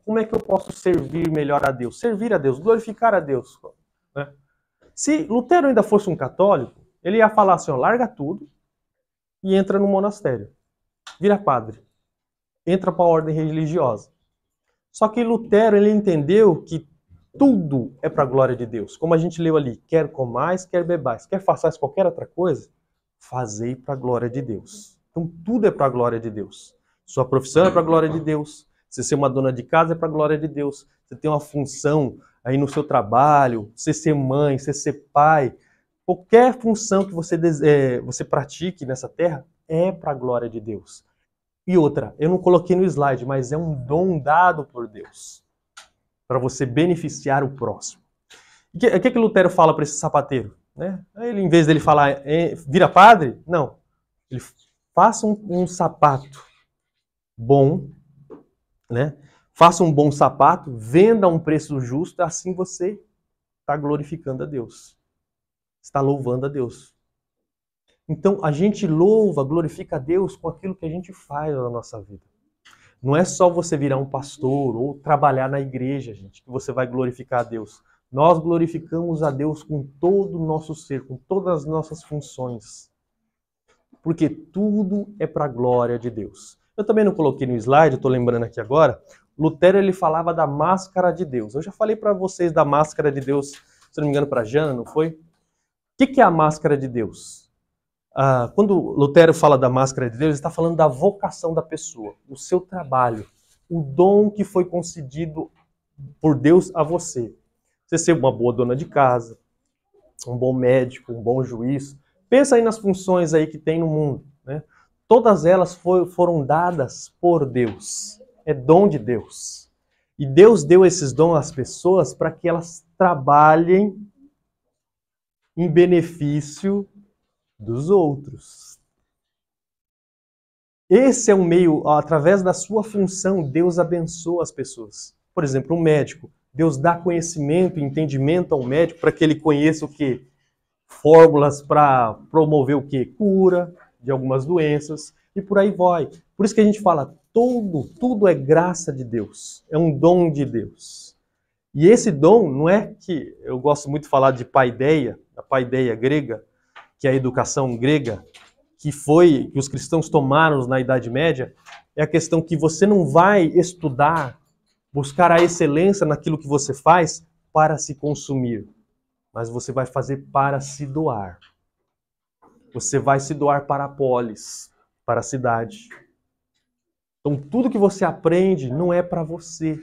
Como é que eu posso servir melhor a Deus? Servir a Deus, glorificar a Deus. Né? Se Lutero ainda fosse um católico, ele ia falar assim, ó, larga tudo e entra no monastério. Vira padre. Entra para a ordem religiosa. Só que Lutero ele entendeu que tudo é para a glória de Deus. Como a gente leu ali, quer comais, quer bebais, quer façais qualquer outra coisa, fazei para a glória de Deus. Então tudo é para a glória de Deus. Sua profissão é para a glória de Deus. Você ser uma dona de casa é para a glória de Deus. Você tem uma função aí no seu trabalho, você ser mãe, você ser pai, qualquer função que você pratique nessa terra é para a glória de Deus. E outra, eu não coloquei no slide, mas é um dom dado por Deus para você beneficiar o próximo. O que Lutero fala para esse sapateiro? Né? Ele, em vez dele falar, vira padre? Não. Ele faça um sapato bom, né? Faça um bom sapato, venda a um preço justo, assim você está glorificando a Deus. Está louvando a Deus. Então, a gente louva, glorifica a Deus com aquilo que a gente faz na nossa vida. Não é só você virar um pastor ou trabalhar na igreja, gente, que você vai glorificar a Deus. Nós glorificamos a Deus com todo o nosso ser, com todas as nossas funções. Porque tudo é para a glória de Deus. Eu também não coloquei no slide, estou lembrando aqui agora, Lutero ele falava da máscara de Deus. Eu já falei para vocês da máscara de Deus, se não me engano, para a Jana, não foi? O que é a máscara de Deus? Quando Lutero fala da máscara de Deus, ele está falando da vocação da pessoa, o seu trabalho, o dom que foi concedido por Deus a você. Você ser uma boa dona de casa, um bom médico, um bom juiz. Pensa aí nas funções aí que tem no mundo. Né? Todas elas foram dadas por Deus. É dom de Deus. E Deus deu esses dons às pessoas para que elas trabalhem em benefício dos outros. Esse é um meio, através da sua função, Deus abençoa as pessoas. Por exemplo, um médico. Deus dá conhecimento e entendimento ao médico para que ele conheça o quê? Fórmulas para promover o quê? Cura de algumas doenças e por aí vai. Por isso que a gente fala, tudo é graça de Deus. É um dom de Deus. E esse dom não é que, eu gosto muito de falar de paideia, a paideia grega, que é a educação grega, que os cristãos tomaram na Idade Média, é a questão que você não vai estudar, buscar a excelência naquilo que você faz para se consumir, mas você vai fazer para se doar. Você vai se doar para a polis, para a cidade. Então tudo que você aprende não é para você.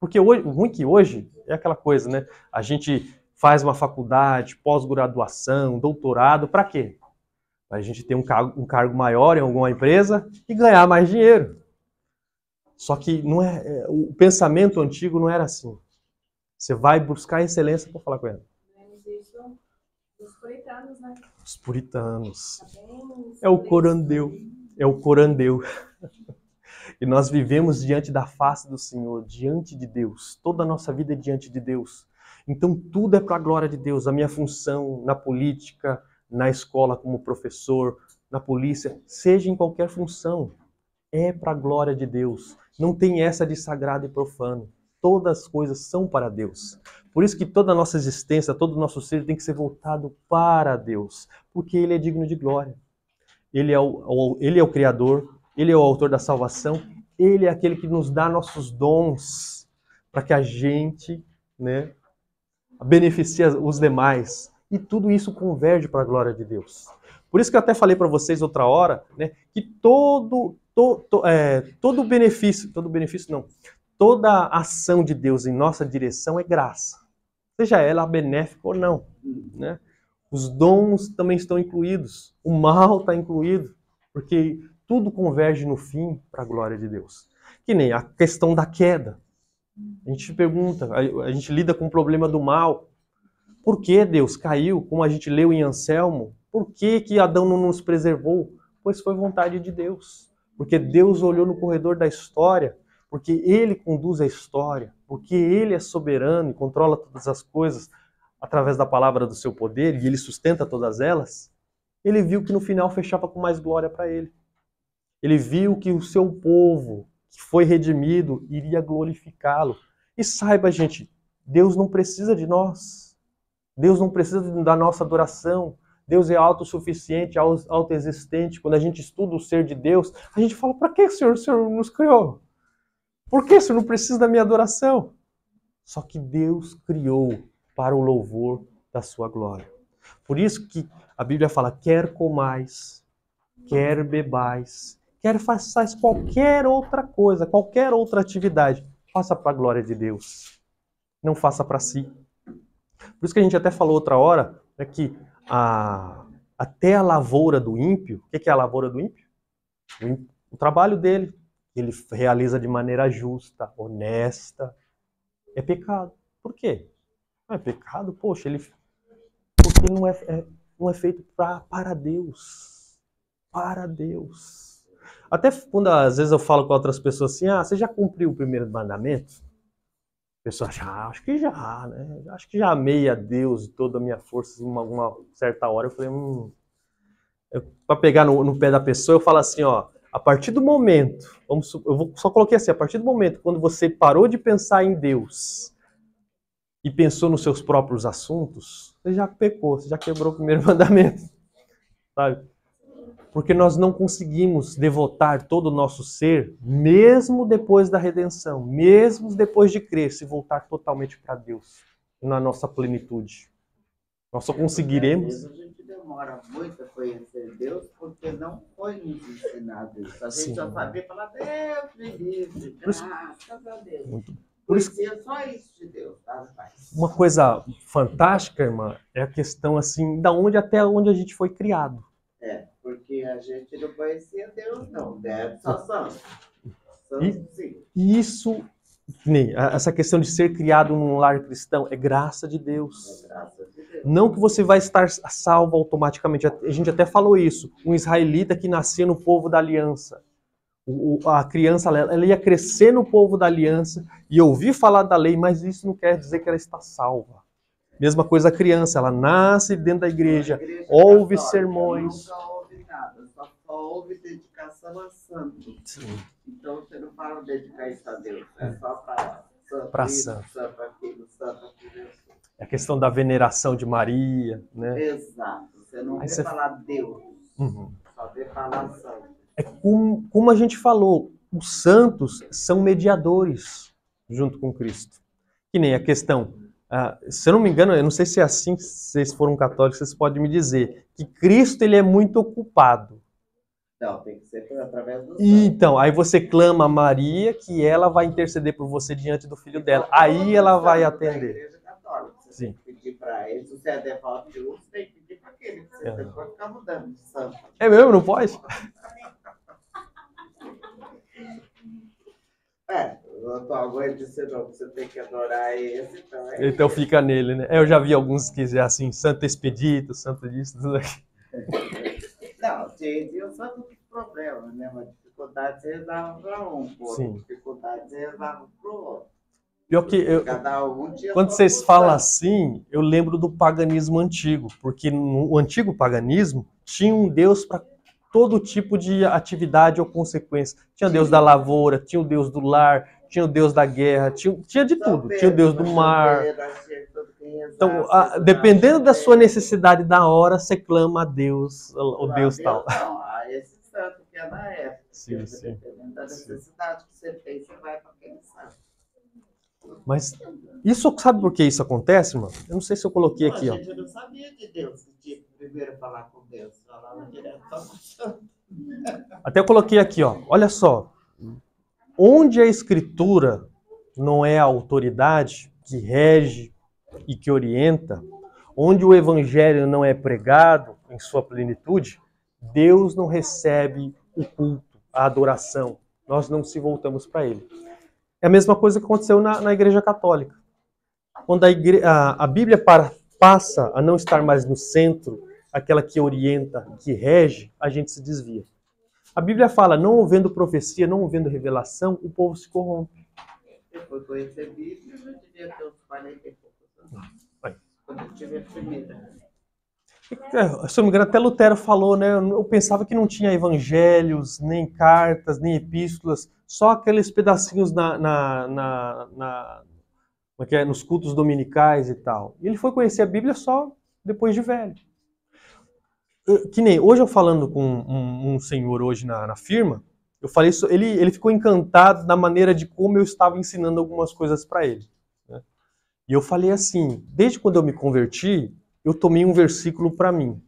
Porque hoje, o ruim que hoje é aquela coisa, né? A gente faz uma faculdade, pós-graduação, doutorado, para quê? Para a gente ter um cargo maior em alguma empresa e ganhar mais dinheiro. Só que não o pensamento antigo não era assim. Você vai buscar excelência para falar com ela. Os puritanos, né? Os puritanos. É o corandeu. É o corandeu. E nós vivemos diante da face do Senhor, diante de Deus. Toda a nossa vida é diante de Deus. Então tudo é para a glória de Deus. A minha função na política, na escola como professor, na polícia, seja em qualquer função, é para a glória de Deus. Não tem essa de sagrado e profano. Todas as coisas são para Deus. Por isso que toda a nossa existência, todo o nosso ser tem que ser voltado para Deus, porque Ele é digno de glória. Ele é o Criador, Ele é o autor da salvação, Ele é aquele que nos dá nossos dons para que a gente, né, beneficie os demais. E tudo isso converge para a glória de Deus. Por isso que eu até falei para vocês outra hora, né, que todo benefício não, toda ação de Deus em nossa direção é graça. Seja ela benéfica ou não, né? Os dons também estão incluídos, o mal está incluído, porque tudo converge no fim para a glória de Deus. Que nem a questão da queda. A gente pergunta, a gente lida com o problema do mal. Por que Deus caiu? Como a gente leu em Anselmo, por que Adão não nos preservou? Pois foi vontade de Deus. Porque Deus olhou no corredor da história, porque Ele conduz a história, porque Ele é soberano e controla todas as coisas através da palavra do seu poder, e Ele sustenta todas elas. Ele viu que no final fechava com mais glória para Ele. Ele viu que o seu povo, que foi redimido, iria glorificá-lo. E saiba, gente, Deus não precisa de nós. Deus não precisa da nossa adoração. Deus é autossuficiente, autoexistente. Quando a gente estuda o ser de Deus, a gente fala, para que o Senhor nos criou? Por que o Senhor não precisa da minha adoração? Só que Deus criou para o louvor da sua glória. Por isso que a Bíblia fala, quer comais, quer bebais, quer façais qualquer outra coisa, qualquer outra atividade, faça para a glória de Deus. Não faça para si. Por isso que a gente até falou outra hora, né, que até a lavoura do ímpio, o que é a lavoura do ímpio? O trabalho dele, ele realiza de maneira justa, honesta, é pecado. Por quê? Não é pecado? Poxa, porque não é feito para Deus. Para Deus. Até quando às vezes eu falo com outras pessoas assim, você já cumpriu o primeiro mandamento? A pessoa acho que já, né? Acho que já amei a Deus e toda a minha força em uma certa hora. Eu falei, para pegar no pé da pessoa, eu falo assim, a partir do momento, só coloquei assim, a partir do momento quando você parou de pensar em Deus e pensou nos seus próprios assuntos, você já pecou, você já quebrou o primeiro mandamento, sabe? Porque nós não conseguimos devotar todo o nosso ser, mesmo depois da redenção, mesmo depois de crer, se voltar totalmente para Deus, na nossa plenitude. Nós só conseguiremos... A gente demora muito a conhecer Deus porque não foi nos ensinado isso. A gente só sabia falar, Deus me livre, graças a Deus. Por isso que é só isso de Deus, tá? Uma coisa fantástica, irmã, é a questão assim, até onde a gente foi criado. Porque a gente não conhecia Deus, não. Deve só santo. E isso, essa questão de ser criado num lar cristão, é graça de Deus. É graça de Deus. Não que você vai estar salvo automaticamente. A gente até falou isso. Um israelita que nascia no povo da aliança. A criança, ela ia crescer no povo da aliança e ouvir falar da lei, mas isso não quer dizer que ela está salva. Mesma coisa a criança, ela nasce dentro da igreja, ouve sermões. Nunca ouve nada, só ouve dedicação a santo. Sim. Então você não para dedicar isso a Deus, é só para santo, Pra isso, santo. santo aquilo, santo aquilo. É a questão da veneração de Maria, né? Exato, você não vê falar Deus, só vê falar santo. É como a gente falou, os santos são mediadores junto com Cristo. Que nem a questão, se eu não me engano, eu não sei se é assim, se vocês foram católicos, vocês podem me dizer, que Cristo ele é muito ocupado. Não, tem que ser através do santo. Então, aí você clama a Maria, que ela vai interceder por você diante do filho dela. Aí ela vai atender. Igreja Católica. Você Sim. tem que pedir para ele. Se você é devoto de um, você tem que pedir para aquele. Você depois ficar mudando de santo. É mesmo? Não pode? A tua mãe disse não, você tem que adorar esse, então é. Então fica nele, né? Eu já vi alguns que dizem assim, Santo Expedito, Santo disso, tudo aqui. Não, tinha só dos problemas, né? Uma dificuldade você resolve para um, Sim. dificuldade você resolve para o outro. Pior que Cada um tinha quando vocês falam assim, eu lembro do paganismo antigo, porque no antigo paganismo tinha um Deus para todo tipo de atividade ou consequência. Tinha o Deus da lavoura, tinha o Deus do lar, tinha o Deus da guerra, tinha de tudo. Tinha o Deus do mar. Então, dependendo da sua necessidade da hora, você clama a Deus, o Deus tal. Não, esse santo que é na época. Sim, sim. Dependendo da necessidade que você tem, você vai para aquele santo. Mas isso, sabe por que isso acontece, mano? Eu não sei se eu coloquei aqui, ó. A gente não sabia de Deus, que tinha que primeiro falar com Deus, falava direto com o santo. Até eu coloquei aqui, ó. Olha só. Onde a escritura não é a autoridade que rege e que orienta, onde o evangelho não é pregado em sua plenitude, Deus não recebe o culto, a adoração. Nós não se voltamos para ele. É a mesma coisa que aconteceu na Igreja Católica. Quando a Bíblia passa a não estar mais no centro, aquela que orienta, que rege, a gente se desvia. A Bíblia fala, não havendo profecia, não havendo revelação, o povo se corrompe. Depois que eu recebi, eu já devia ter uns 40 e poucos anos. Quando eu tive a primeira. Se eu não me engano, até Lutero falou, né? Eu pensava que não tinha evangelhos, nem cartas, nem epístolas, só aqueles pedacinhos nos cultos dominicais e tal. E ele foi conhecer a Bíblia só depois de velho. Que nem hoje eu falando com um senhor hoje na firma, eu falei isso, ele ficou encantado da maneira de como eu estava ensinando algumas coisas para ele. Né? E eu falei assim, desde quando eu me converti, eu tomei um versículo para mim,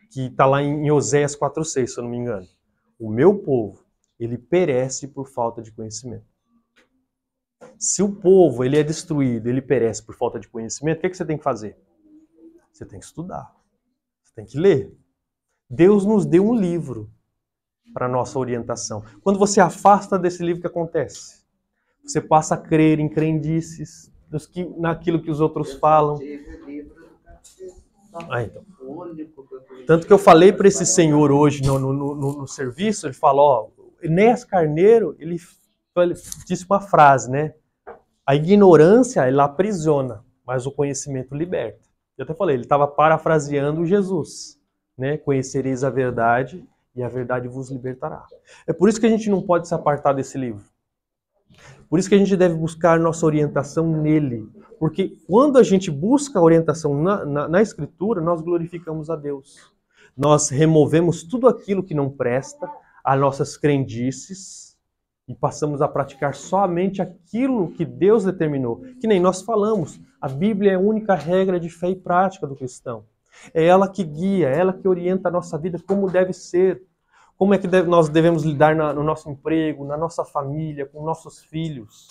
que está lá em Oséias 4,6, se eu não me engano. O meu povo, ele perece por falta de conhecimento. Se o povo ele é destruído, ele perece por falta de conhecimento, o que você tem que fazer? Você tem que estudar. Você tem que ler. Deus nos deu um livro para nossa orientação. Quando você afasta desse livro, o que acontece? Você passa a crer em crendices, naquilo que os outros falam. Então. Tanto que eu falei para esse senhor hoje no serviço, ele falou, Enéas Carneiro, ele disse uma frase, né? A ignorância, ela aprisiona, mas o conhecimento liberta. Eu até falei, ele estava parafraseando Jesus, né? Conhecereis a verdade e a verdade vos libertará. É por isso que a gente não pode se apartar desse livro. Por isso que a gente deve buscar nossa orientação nele. Porque quando a gente busca a orientação na Escritura, nós glorificamos a Deus. Nós removemos tudo aquilo que não presta, as nossas crendices, e passamos a praticar somente aquilo que Deus determinou. Que nem nós falamos, a Bíblia é a única regra de fé e prática do cristão. É ela que guia, é ela que orienta a nossa vida como deve ser. Como é que nós devemos lidar no nosso emprego, na nossa família, com nossos filhos.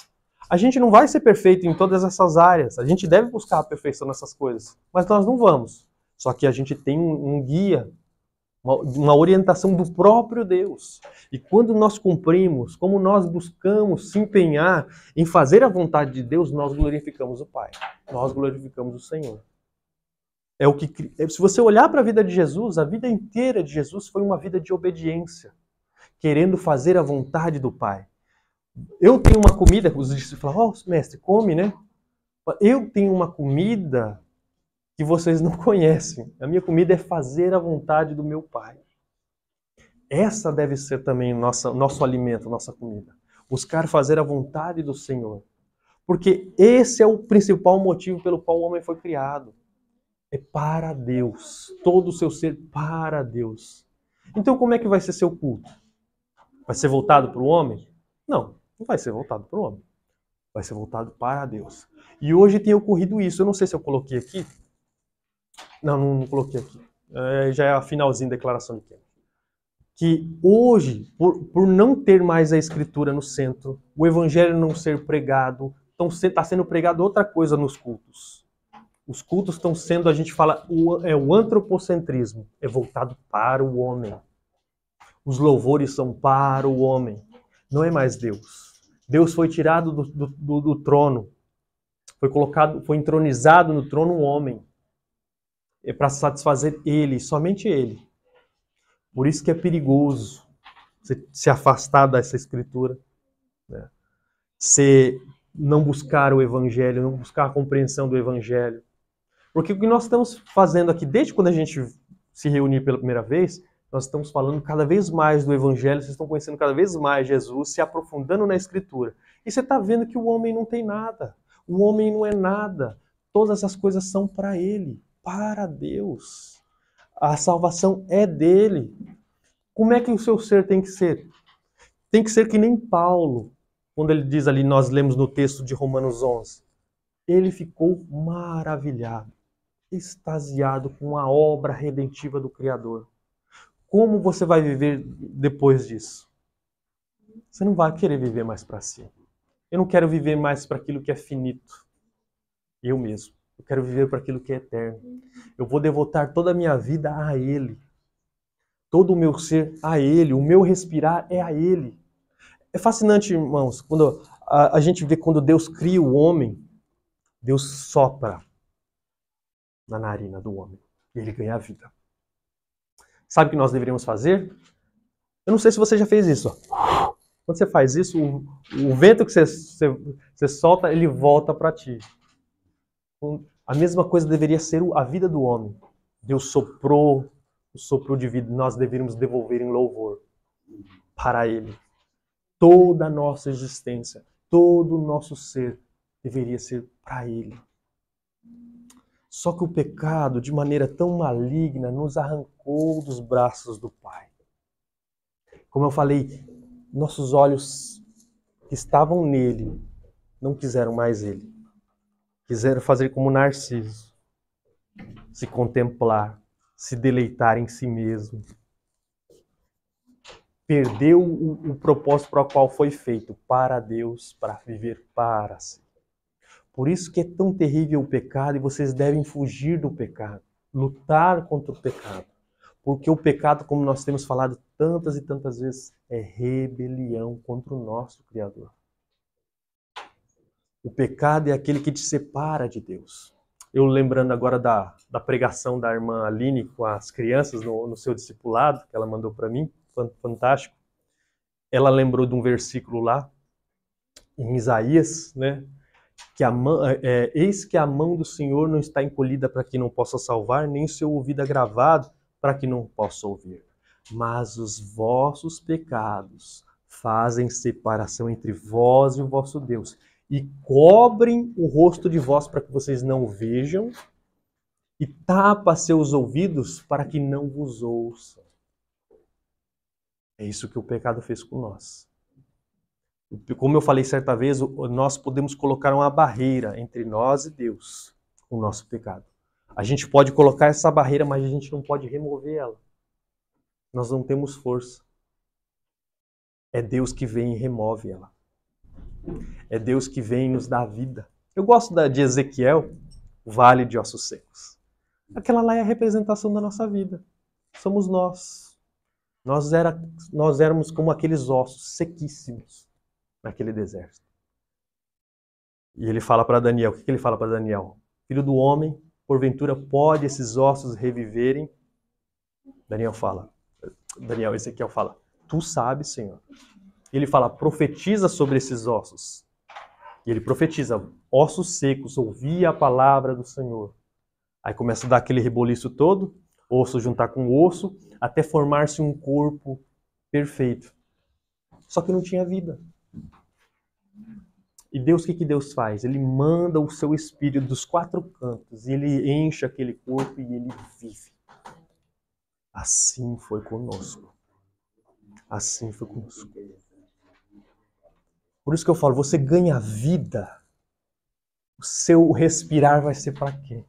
A gente não vai ser perfeito em todas essas áreas. A gente deve buscar a perfeição nessas coisas. Mas nós não vamos. Só que a gente tem um guia, uma orientação do próprio Deus. E quando nós cumprimos, como nós buscamos se empenhar em fazer a vontade de Deus, nós glorificamos o Pai. Nós glorificamos o Senhor. Se você olhar para a vida de Jesus, a vida inteira de Jesus foi uma vida de obediência, querendo fazer a vontade do Pai. Eu tenho uma comida, os discípulos falam, mestre, come, né? Eu tenho uma comida que vocês não conhecem. A minha comida é fazer a vontade do meu Pai. Essa deve ser também nosso alimento, nossa comida. Buscar fazer a vontade do Senhor. Porque esse é o principal motivo pelo qual o homem foi criado. É para Deus. Todo o seu ser para Deus. Então como é que vai ser seu culto? Vai ser voltado para o homem? Não, não vai ser voltado para o homem. Vai ser voltado para Deus. E hoje tem ocorrido isso. Eu não sei se eu coloquei aqui. Não coloquei aqui. Já é a finalzinho da declaração de Kennedy. que hoje, por não ter mais a Escritura no centro, o Evangelho não ser pregado, está sendo pregado outra coisa nos cultos. Os cultos estão sendo, a gente fala, o antropocentrismo, é voltado para o homem. Os louvores são para o homem, não é mais Deus. Deus foi tirado do trono, foi entronizado no trono um homem. É para satisfazer ele, somente ele. Por isso que é perigoso se afastar dessa escritura, né? Se não buscar o evangelho, não buscar a compreensão do evangelho. Porque o que nós estamos fazendo aqui, desde quando a gente se reunir pela primeira vez, nós estamos falando cada vez mais do evangelho, vocês estão conhecendo cada vez mais Jesus, se aprofundando na escritura. E você está vendo que o homem não tem nada. O homem não é nada. Todas as coisas são para ele, para Deus. A salvação é dele. Como é que o seu ser tem que ser? Tem que ser que nem Paulo, quando ele diz ali, nós lemos no texto de Romanos 11, ele ficou maravilhado, extasiado com a obra redentiva do Criador. Como você vai viver depois disso? Você não vai querer viver mais para si. Eu não quero viver mais para aquilo que é finito. Eu mesmo. Eu quero viver para aquilo que é eterno. Eu vou devotar toda a minha vida a Ele. Todo o meu ser a Ele. O meu respirar é a Ele. É fascinante, irmãos, quando a gente vê quando Deus cria o homem, Deus sopra na narina do homem e ele ganha a vida. Sabe o que nós deveríamos fazer? Eu não sei se você já fez isso. Quando você faz isso, o vento que você solta, ele volta para ti. A mesma coisa deveria ser a vida do homem. Deus soprou o sopro de vida. Nós deveríamos devolver em louvor para Ele. Toda a nossa existência, todo o nosso ser deveria ser para Ele. Só que o pecado, de maneira tão maligna, nos arrancou dos braços do Pai. Como eu falei, nossos olhos que estavam nele não quiseram mais Ele. Quiseram fazer como Narciso, se contemplar, se deleitar em si mesmo. Perdeu o propósito para o qual foi feito, para Deus, para viver para si. Por isso que é tão terrível o pecado e vocês devem fugir do pecado, lutar contra o pecado. Porque o pecado, como nós temos falado tantas e tantas vezes, é rebelião contra o nosso Criador. O pecado é aquele que te separa de Deus. Eu lembrando agora da pregação da irmã Aline com as crianças no seu discipulado, que ela mandou para mim, fantástico. Ela lembrou de um versículo lá, em Isaías, né? Que eis que a mão do Senhor não está encolhida para que não possa salvar, nem o seu ouvido agravado para que não possa ouvir. Mas os vossos pecados fazem separação entre vós e o vosso Deus, e cobrem o rosto de vós para que vocês não vejam, e tapa seus ouvidos para que não vos ouçam. É isso que o pecado fez com nós. Como eu falei certa vez, nós podemos colocar uma barreira entre nós e Deus, com o nosso pecado. A gente pode colocar essa barreira, mas a gente não pode remover ela. Nós não temos força. É Deus que vem e remove ela. É Deus que vem e nos dá vida. Eu gosto de Ezequiel, o vale de ossos secos. Aquela lá é a representação da nossa vida. Somos nós. Nós éramos como aqueles ossos sequíssimos naquele deserto. E ele fala para Daniel, o que ele fala para Daniel? Filho do homem, porventura pode esses ossos reviverem? Ezequiel fala, tu sabes, Senhor. Ele fala, profetiza sobre esses ossos. E ele profetiza, ossos secos, ouvi a palavra do Senhor. Aí começa a dar aquele reboliço todo, osso juntar com osso, até formar-se um corpo perfeito. Só que não tinha vida. E Deus, o que Deus faz? Ele manda o seu Espírito dos quatro cantos, e ele enche aquele corpo e ele vive. Assim foi conosco. Assim foi conosco. Por isso que eu falo, você ganha vida, o seu respirar vai ser para quê?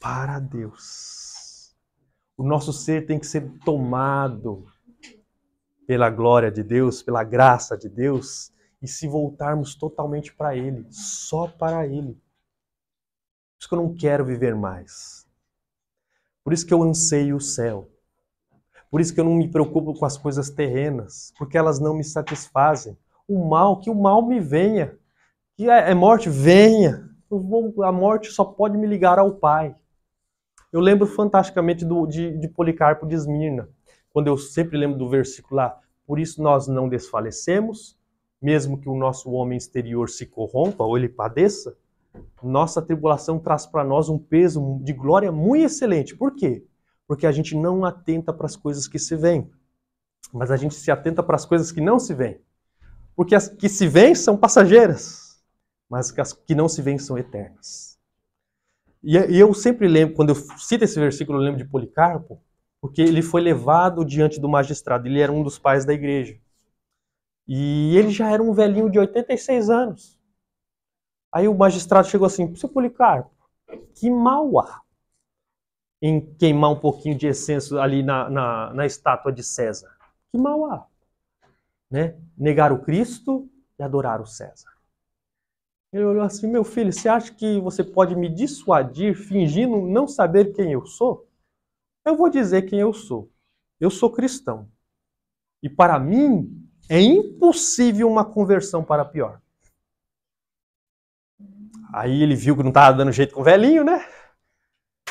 Para Deus. O nosso ser tem que ser tomado pela glória de Deus, pela graça de Deus, e se voltarmos totalmente para Ele, só para Ele. Por isso que eu não quero viver mais. Por isso que eu anseio o céu. Por isso que eu não me preocupo com as coisas terrenas, porque elas não me satisfazem. Que o mal me venha. Que é morte, venha. A morte só pode me ligar ao Pai. Eu lembro fantasticamente de Policarpo de Esmirna, quando eu sempre lembro do versículo lá, por isso nós não desfalecemos, mesmo que o nosso homem exterior se corrompa ou ele padeça, nossa tribulação traz para nós um peso de glória muito excelente. Por quê? Porque a gente não atenta para as coisas que se veem, mas a gente se atenta para as coisas que não se veem. Porque as que se veem são passageiras, mas as que não se veem são eternas. E eu sempre lembro, quando eu cito esse versículo, eu lembro de Policarpo, porque ele foi levado diante do magistrado, ele era um dos pais da igreja. E ele já era um velhinho de 86 anos. Aí o magistrado chegou assim, seu Policarpo, que mal há em queimar um pouquinho de incenso ali na estátua de César? Que mal há? Né? Negar o Cristo e adorar o César. Ele olhou assim, meu filho, você acha que você pode me dissuadir fingindo não saber quem eu sou? Eu vou dizer quem eu sou. Eu sou cristão. E para mim, é impossível uma conversão para pior. Aí ele viu que não estava dando jeito com o velhinho, né?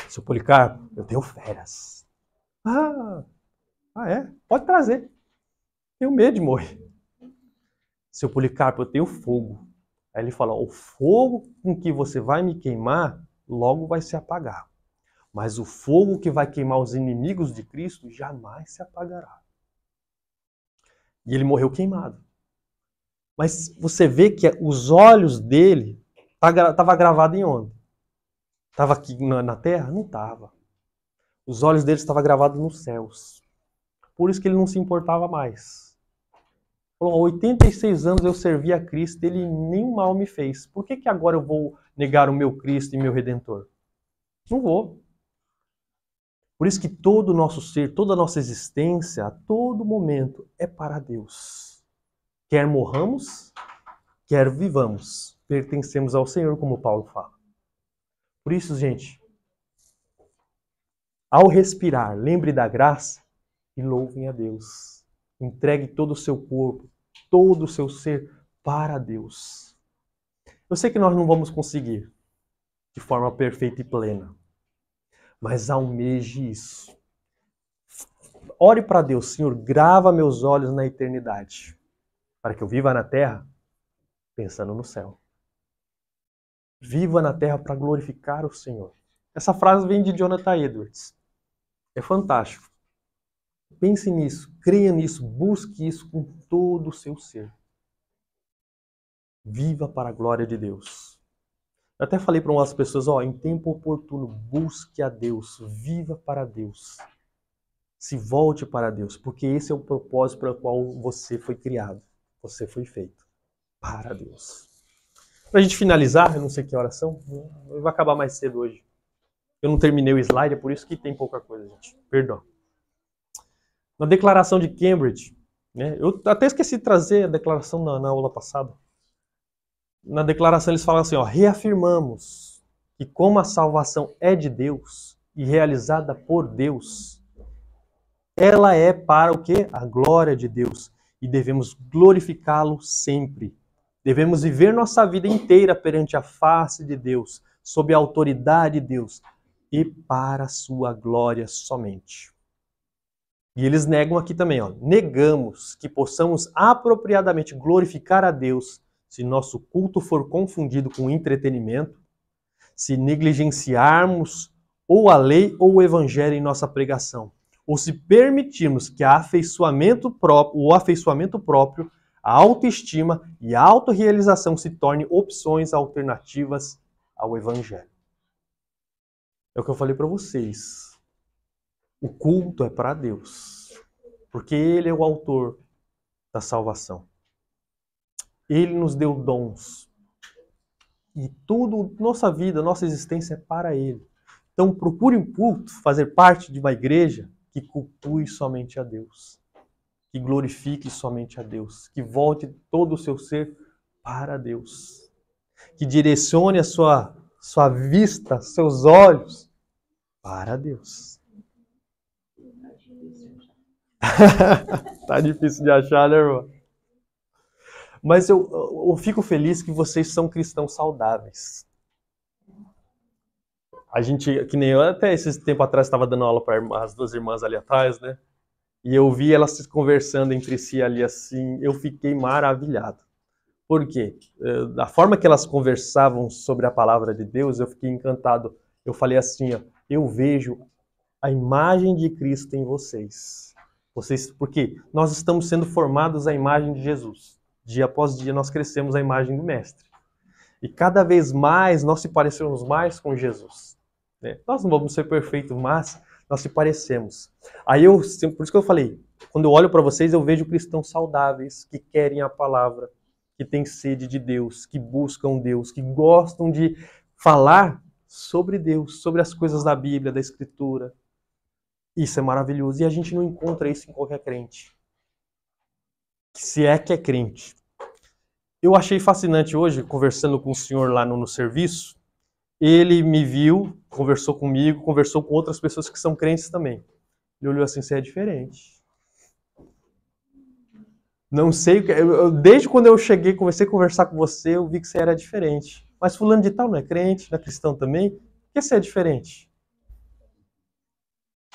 Seu Policarpo, eu tenho feras. É? Pode trazer. Tenho medo de morrer. Seu Policarpo, eu tenho fogo. Aí ele fala, o fogo com que você vai me queimar, logo vai se apagar. Mas o fogo que vai queimar os inimigos de Cristo jamais se apagará. E ele morreu queimado. Mas você vê que os olhos dele estavam gravados em onde? Estava aqui na terra? Não estava. Os olhos dele estavam gravados nos céus. Por isso que ele não se importava mais. Falou, 86 anos eu servi a Cristo, ele nem mal me fez. Por que agora eu vou negar o meu Cristo e meu Redentor? Não vou. Por isso que todo o nosso ser, toda a nossa existência, a todo momento, é para Deus. Quer morramos, quer vivamos, pertencemos ao Senhor, como Paulo fala. Por isso, gente, ao respirar, lembre da graça e louvem a Deus. Entregue todo o seu corpo, todo o seu ser para Deus. Eu sei que nós não vamos conseguir de forma perfeita e plena, mas almeje isso. Ore para Deus, Senhor, grava meus olhos na eternidade, para que eu viva na terra pensando no céu. Viva na terra para glorificar o Senhor. Essa frase vem de Jonathan Edwards. É fantástico. Pense nisso, creia nisso, busque isso com todo o seu ser. Viva para a glória de Deus. Eu até falei para umas pessoas, em tempo oportuno, busque a Deus, viva para Deus. Se volte para Deus, porque esse é o propósito para o qual você foi criado, você foi feito, para Deus. Para a gente finalizar, eu não sei que horas são, vai acabar mais cedo hoje. Eu não terminei o slide, é por isso que tem pouca coisa, gente. Perdão. Na declaração de Cambridge, né, eu até esqueci de trazer a declaração na aula passada. Na declaração eles falam assim, reafirmamos que como a salvação é de Deus e realizada por Deus, ela é para o quê? A glória de Deus. E devemos glorificá-lo sempre. Devemos viver nossa vida inteira perante a face de Deus, sob a autoridade de Deus e para a sua glória somente. E eles negam aqui também, negamos que possamos apropriadamente glorificar a Deus se nosso culto for confundido com entretenimento, se negligenciarmos ou a lei ou o evangelho em nossa pregação, ou se permitirmos que o afeiçoamento próprio, a autoestima e a autorrealização se tornem opções alternativas ao evangelho. É o que eu falei para vocês. O culto é para Deus, porque Ele é o autor da salvação. Ele nos deu dons. E tudo, nossa vida, nossa existência é para Ele. Então procure um culto, fazer parte de uma igreja que cultue somente a Deus, que glorifique somente a Deus, que volte todo o seu ser para Deus, que direcione a sua vista, seus olhos para Deus. Tá difícil de achar, né, irmão? Mas eu fico feliz que vocês são cristãos saudáveis. A gente, que nem eu, até esse tempo atrás estava dando aula para as duas irmãs ali atrás, né? E eu vi elas conversando entre si ali assim, eu fiquei maravilhado. Por quê? Da forma que elas conversavam sobre a palavra de Deus, eu fiquei encantado. Eu falei assim, ó, eu vejo a imagem de Cristo em vocês. Porque nós estamos sendo formados à imagem de Jesus. Dia após dia nós crescemos à imagem do Mestre. E cada vez mais nós se parecemos mais com Jesus. Né? Nós não vamos ser perfeitos, mas nós se parecemos. Aí por isso que eu falei, quando eu olho para vocês, eu vejo cristãos saudáveis, que querem a palavra, que têm sede de Deus, que buscam Deus, que gostam de falar sobre Deus, sobre as coisas da Bíblia, da Escritura. Isso é maravilhoso. E a gente não encontra isso em qualquer crente. Se é que é crente. Eu achei fascinante hoje, conversando com o senhor lá no serviço, ele me viu, conversou comigo, conversou com outras pessoas que são crentes também. Ele olhou assim, você é diferente. Não sei, desde quando eu cheguei, comecei a conversar com você, eu vi que você era diferente. Mas fulano de tal não é crente, não é cristão também? Por que você é diferente?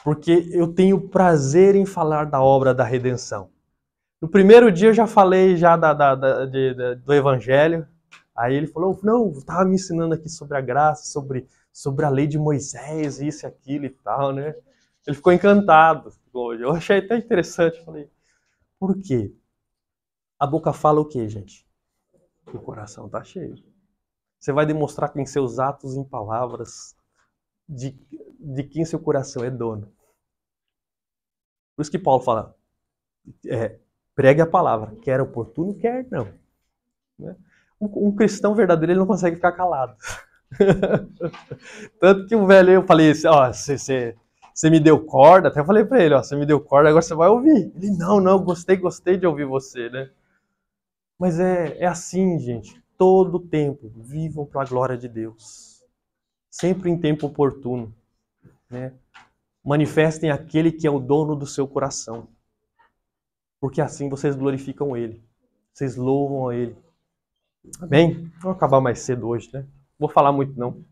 Porque eu tenho prazer em falar da obra da redenção. No primeiro dia eu já falei do Evangelho. Aí ele falou, não, estava me ensinando aqui sobre a graça, sobre a lei de Moisés, isso e aquilo e tal, né? Ele ficou encantado hoje. Eu achei até interessante. Falei, por quê? A boca fala o quê, gente? O coração está cheio. Você vai demonstrar em seus atos, em palavras, de quem seu coração é dono. Por isso que Paulo fala, pregue a palavra, quer oportuno, quer não. Né? Um cristão verdadeiro, ele não consegue ficar calado. Tanto que o velho, eu falei assim, ó, você me deu corda, até falei pra ele, ó, você me deu corda, agora você vai ouvir. Ele, não, gostei de ouvir você, né? Mas é assim, gente, todo tempo, vivam para a glória de Deus. Sempre em tempo oportuno, né? Manifestem aquele que é o dono do seu coração. Porque assim vocês glorificam Ele. Vocês louvam a Ele. Amém? Vamos acabar mais cedo hoje, né? Vou falar muito não.